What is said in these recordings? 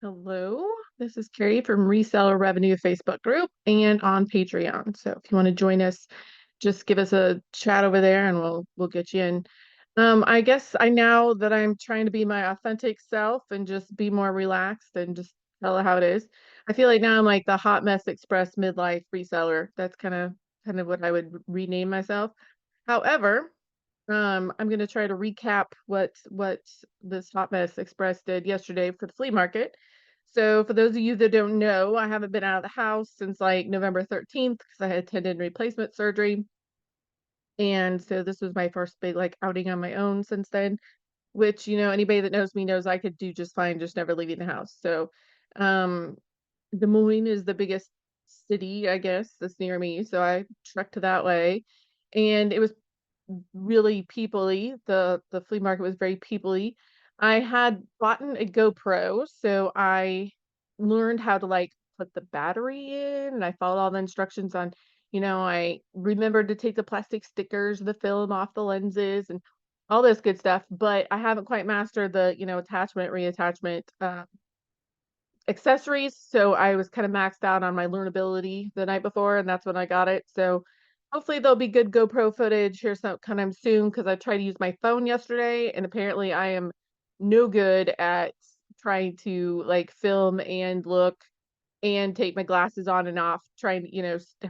Hello, this is Kari from Reseller Revenue Facebook group and on Patreon. So if you want to join us, just give us a chat over there and we'll get you in. I guess I now that I'm trying to be my authentic self and just be more relaxed and just tell it how it is. I feel like now I'm like the Hot Mess Express midlife reseller. That's kind of what I would rename myself. However, I'm going to try to recap what this Hot Mess Express did yesterday for the flea market. So for those of you that don't know, I haven't been out of the house since like November 13th because I had tendon replacement surgery. And so this was my first big like outing on my own since then, which, anybody that knows me knows I could do just fine, just never leaving the house. So um Des Moines is the biggest city, I guess, that's near me. So I trekked that way. And it was really peoply. The flea market was very peoply. I had bought a GoPro, so I learned how to like put the battery in and I followed all the instructions on, I remembered to take the plastic stickers, the film off the lenses and all this good stuff, but I haven't quite mastered the, attachment, reattachment, accessories. So I was kind of maxed out on my learnability the night before, and that's when I got it. So hopefully there'll be good GoPro footage here sometime soon because I tried to use my phone yesterday, and apparently I am no good at trying to like film and look and take my glasses on and off, trying,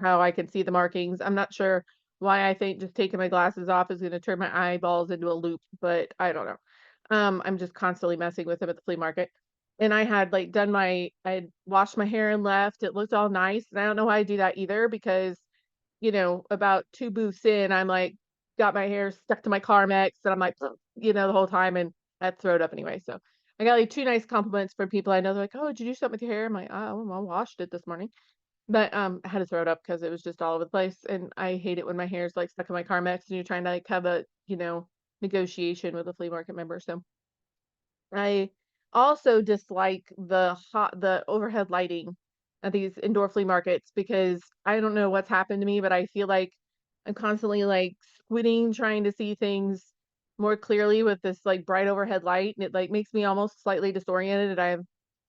how I can see the markings. I'm not sure why I think just taking my glasses off is going to turn my eyeballs into a loop, but I don't know. I'm just constantly messing with them at the flea market. And I had like I had washed my hair and left. It looked all nice. And I don't know why I do that either because, about two booths in, I'm like, got my hair stuck to my Carmex and I'm like, the whole time and I had to throw it up anyway. So I got like two nice compliments from people I know. They're like, "Oh, did you do something with your hair?" I'm like, "Oh, I washed it this morning." But I had to throw it up because it was just all over the place. And I hate it when my hair is like stuck in my Carmex and you're trying to like have a, negotiation with a flea market member. So I also dislike the overhead lighting at these indoor flea markets because I don't know what's happened to me, but I feel like I'm constantly like squinting, trying to see things more clearly with this like bright overhead light, and it like makes me almost slightly disoriented, and I have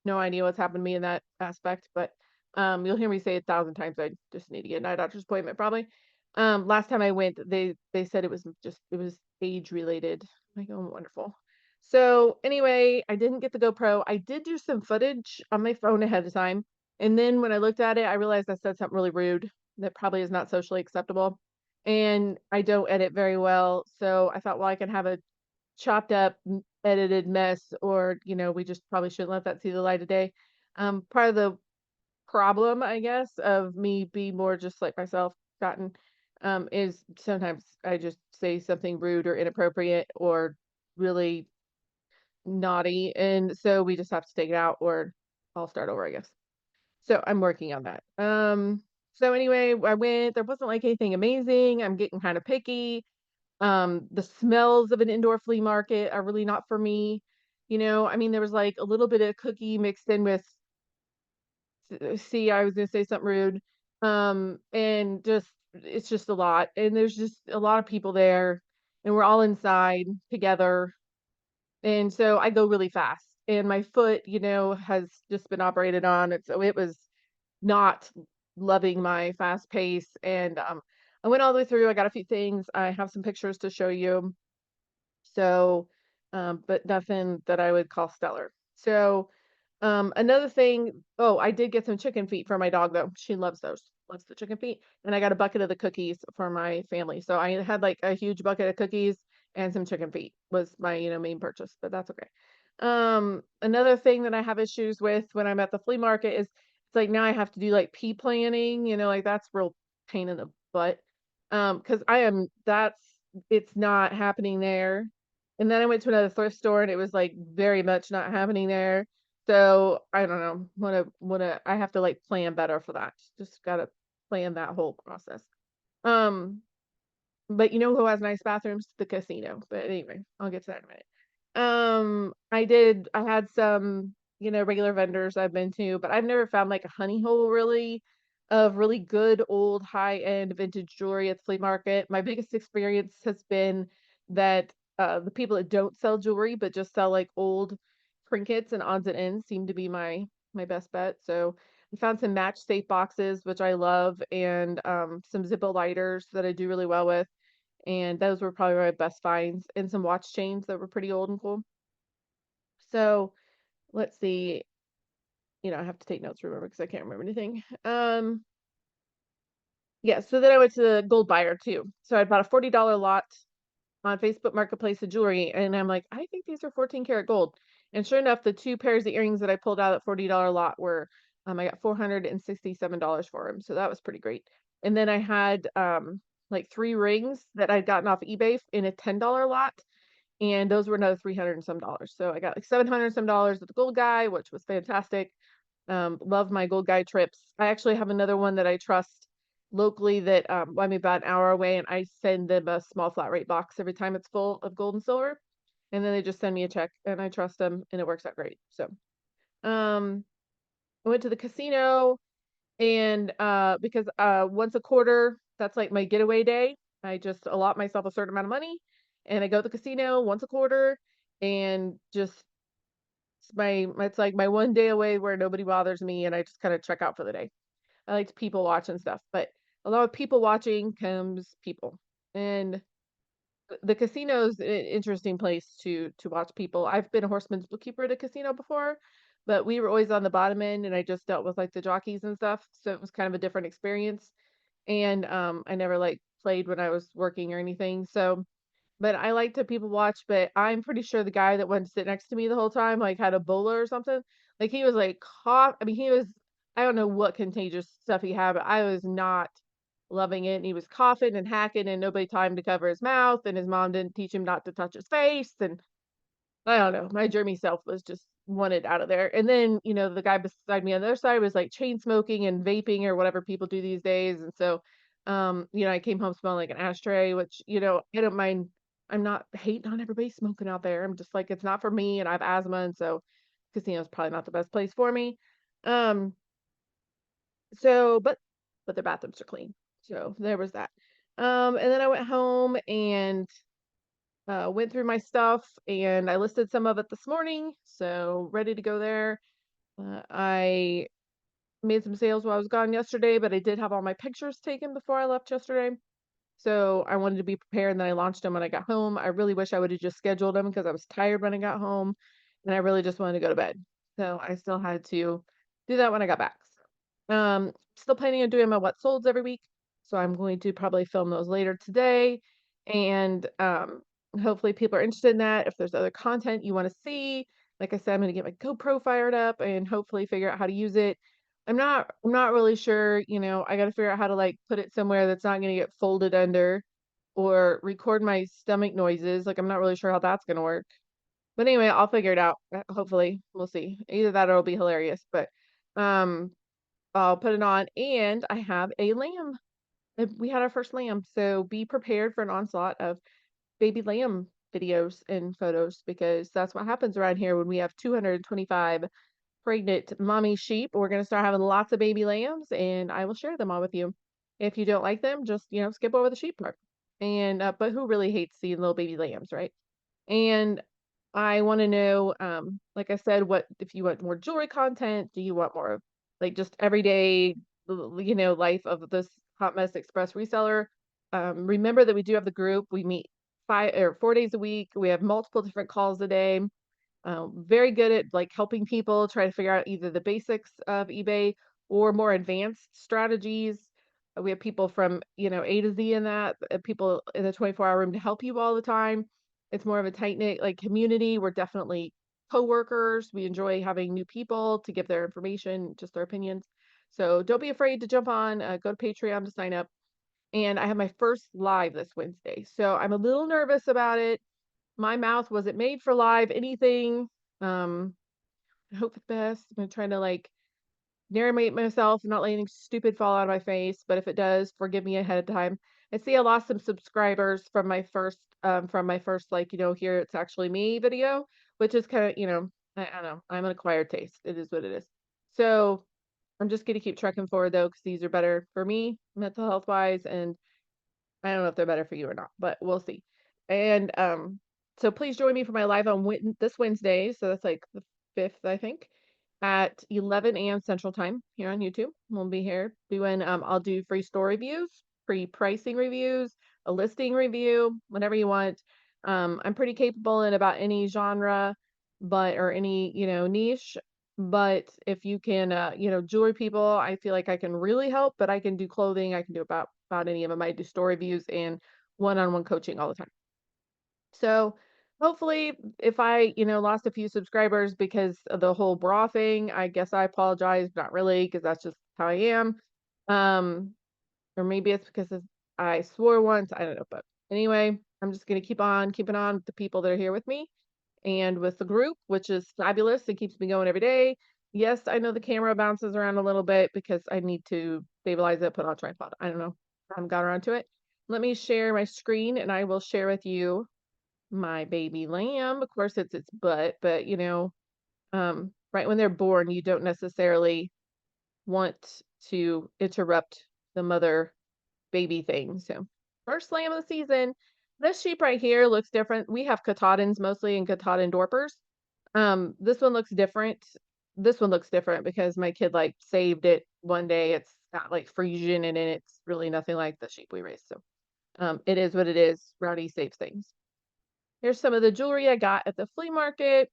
no idea what's happened to me in that aspect. But you'll hear me say 1,000 times I just need to get an eye doctor's appointment probably. Last time I went, they said it was age related. I'm like, oh, wonderful. So anyway, I didn't get the GoPro. I did do some footage on my phone ahead of time. And then when I looked at it, I realized I said something really rude that probably is not socially acceptable. And I don't edit very well. So I thought, well, I can have a chopped up, edited mess, or, we just probably shouldn't let that see the light of day. Part of the problem, I guess, of me being more just like myself, gotten, is sometimes I just say something rude or inappropriate or really naughty, and so we just have to take it out or I'll start over, I guess. So I'm working on that. So anyway, I went, there wasn't like anything amazing. I'm getting kind of picky. The smells of an indoor flea market are really not for me. I mean, there was like a little bit of cookie mixed in with, see, I was gonna say something rude. And just it's just a lot. And there's just a lot of people there and we're all inside together, and so I go really fast, and my foot, has just been operated on, and so it was not loving my fast pace. And I went all the way through. I got a few things. I have some pictures to show you. So, but nothing that I would call stellar. So, another thing, oh, I did get some chicken feet for my dog though. She loves those, loves the chicken feet. And I got a bucket of the cookies for my family. So I had like a huge bucket of cookies and some chicken feet was my, main purchase, but that's okay. Another thing that I have issues with when I'm at the flea market is it's like now I have to do like pee planning, like that's real pain in the butt. Because it's not happening there. And then I went to another thrift store and it was like very much not happening there. So I don't know. I have to like plan better for that. Just gotta plan that whole process. Um, but you know who has nice bathrooms? The casino. But anyway, I'll get to that in a minute. I had some, regular vendors I've been to, but I've never found like a honey hole really of really good old high-end vintage jewelry at the flea market. My biggest experience has been that the people that don't sell jewelry but just sell like old trinkets and odds and ends seem to be my best bet. So I found some match safe boxes, which I love, and some Zippo lighters that I do really well with. And those were probably my best finds, and some watch chains that were pretty old and cool. So let's see. I have to take notes, remember, because I can't remember anything. Yeah, so then I went to the gold buyer too. So I bought a $40 lot on Facebook Marketplace of jewelry, and I'm like, I think these are 14 karat gold. And sure enough, the two pairs of earrings that I pulled out at $40 lot were, I got $467 for them. So that was pretty great. And then I had like 3 rings that I'd gotten off eBay in a $10 lot, and those were another 300 and some dollars. So I got like 700 and some dollars with the gold guy, which was fantastic. Love my gold guy trips. I actually have another one that I trust locally that well, I'm about an hour away, and I send them a small flat rate box every time it's full of gold and silver, and then they just send me a check, and I trust them, and it works out great. So um I went to the casino, and because once a quarter, that's like my getaway day. I just allot myself a certain amount of money, and I go to the casino once a quarter, and just it's like my one day away where nobody bothers me, and I just kind of check out for the day. I like to people watch and stuff, but a lot of people watching comes people. And the casino's an interesting place to watch people. I've been a horseman's bookkeeper at a casino before, but we were always on the bottom end, and I just dealt with like the jockeys and stuff, so it was kind of a different experience. And I never like played when I was working or anything. So but I like to people watch, but I'm pretty sure the guy that went to sit next to me the whole time, like, had Ebola or something. Like, he was, like, I mean, he was I don't know what contagious stuff he had, but I was not loving it, and he was coughing and hacking, and nobody taught him to cover his mouth, and his mom didn't teach him not to touch his face, and I don't know, my germy self was just wanted out of there. And then, the guy beside me on the other side was, like, chain smoking and vaping or whatever people do these days, and so, I came home smelling like an ashtray, which, I don't mind. I'm not hating on everybody smoking out there. I'm just like, it's not for me, and I have asthma, and so casino's probably not the best place for me. Um, but their bathrooms are clean. So there was that. And then I went home and went through my stuff, and I listed some of it this morning, so ready to go there. I made some sales while I was gone yesterday, but I did have all my pictures taken before I left yesterday. So I wanted to be prepared, and then I launched them when I got home. I really wish I would have just scheduled them because I was tired when I got home, and I really just wanted to go to bed. So I still had to do that when I got back. Still planning on doing my what solds every week, so I'm going to probably film those later today, and hopefully people are interested in that. If there's other content you want to see, like I said, I'm going to get my GoPro fired up and hopefully figure out how to use it. I'm not really sure, I got to figure out how to like put it somewhere that's not going to get folded under or record my stomach noises. Like I'm not really sure how that's going to work. But anyway, I'll figure it out. Hopefully, we'll see. Either that or it'll be hilarious, but um I'll put it on, and I have a lamb. We had our first lamb, so be prepared for an onslaught of baby lamb videos and photos because that's what happens around here when we have 225 pregnant mommy sheep. We're going to start having lots of baby lambs, and I will share them all with you. If you don't like them, just, skip over the sheep part. And but who really hates seeing little baby lambs, right? And I want to know, like I said, what if you want more jewelry content? Do you want more of like just everyday, life of this hot mess express reseller? Remember that we do have the group. We meet 5 or 4 days a week. We have multiple different calls a day. Very good at like helping people try to figure out either the basics of eBay or more advanced strategies. We have people from, A to Z in that, people in the 24-hour room to help you all the time. It's more of a tight-knit like community. We're definitely co-workers. We enjoy having new people to give their information, just their opinions. So don't be afraid to jump on, go to Patreon to sign up. And I have my first live this Wednesday. So I'm a little nervous about it. My mouth wasn't made for live anything. Um, I hope for the best. I'm trying to like narrate myself, not letting anything stupid fall out of my face. But if it does, forgive me ahead of time. I see I lost some subscribers from my first like, here it's actually me video, which is kind of, I don't know. I'm an acquired taste. It is what it is. So I'm just gonna keep trekking forward though, because these are better for me, mental health wise, and I don't know if they're better for you or not, but we'll see. And so please join me for my live on this Wednesday. So that's like the 5th, I think, at 11 a.m. Central Time here on YouTube. We'll be here doing, I'll do free store reviews, free pricing reviews, a listing review, whatever you want. I'm pretty capable in about any genre, or any, niche. But if you can, jewelry people, I feel like I can really help, but I can do clothing. I can do about any of them. I do store reviews and one-on-one coaching all the time. So hopefully if I, lost a few subscribers because of the whole bra thing, I guess I apologize, not really, because that's just how I am. Um, or maybe it's because I swore once, I don't know, but anyway, I'm just gonna keep on keeping on with the people that are here with me and with the group, which is fabulous. It keeps me going every day. Yes, I know the camera bounces around a little bit because I need to stabilize it, put on a tripod. I don't know. I haven't got around to it. Let me share my screen and I will share with you my baby lamb. Of course, it's its butt, but right when they're born, you don't necessarily want to interrupt the mother baby thing. So, first lamb of the season. This sheep right here looks different. We have Katahdins mostly and Katahdin Dorpers. This one looks different. This one looks different because my kid like saved it one day. It's got like Frisian in it. It's really nothing like the sheep we raised. So, it is what it is. Rowdy saves things. Here's some of the jewelry I got at the flea market.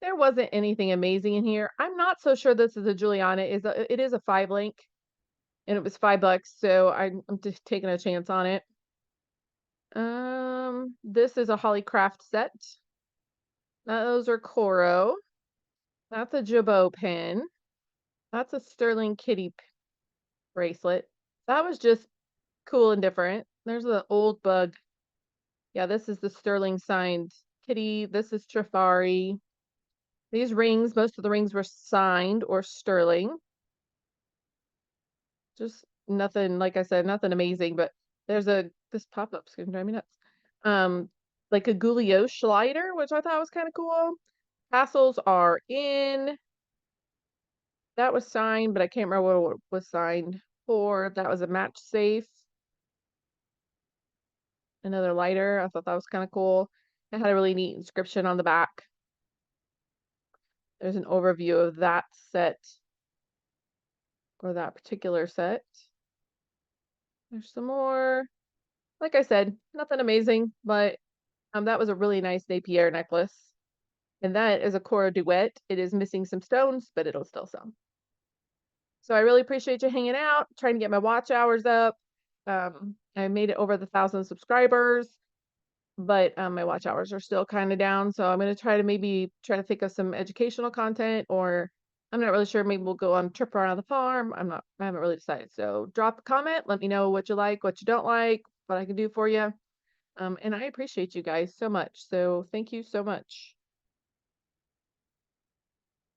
There wasn't anything amazing in here. I'm not so sure this is a Juliana. It is a 5 link, and it was $5, so I'm just taking a chance on it. This is a Holly Craft set. Those are Coro. That's a Jabot pin. That's a Sterling Kitty bracelet. That was just cool and different. There's the old bug. Yeah, this is the Sterling signed kitty. This is Trifari. These rings, most of the rings were signed or sterling. Just nothing, like I said, nothing amazing, but this pop-up's gonna drive me nuts. Like a Gulio Schleider, which I thought was kind of cool. Tassels are in. That was signed, but I can't remember what it was signed for. That was a match safe. Another lighter. I thought that was kind of cool. It had a really neat inscription on the back. There's an overview of that set, or that particular set. There's some more. Like I said, nothing amazing, but that was a really nice Napier necklace. And that is a Cora Duet. It is missing some stones, but it'll still sell. So I really appreciate you hanging out, trying to get my watch hours up. I made it over the 1,000 subscribers, but my watch hours are still kind of down. So I'm going to try to maybe try to think of some educational content, or I'm not really sure. Maybe we'll go on a trip around the farm. I haven't really decided. So drop a comment. Let me know what you like, what you don't like, what I can do for you. And I appreciate you guys so much. So thank you so much.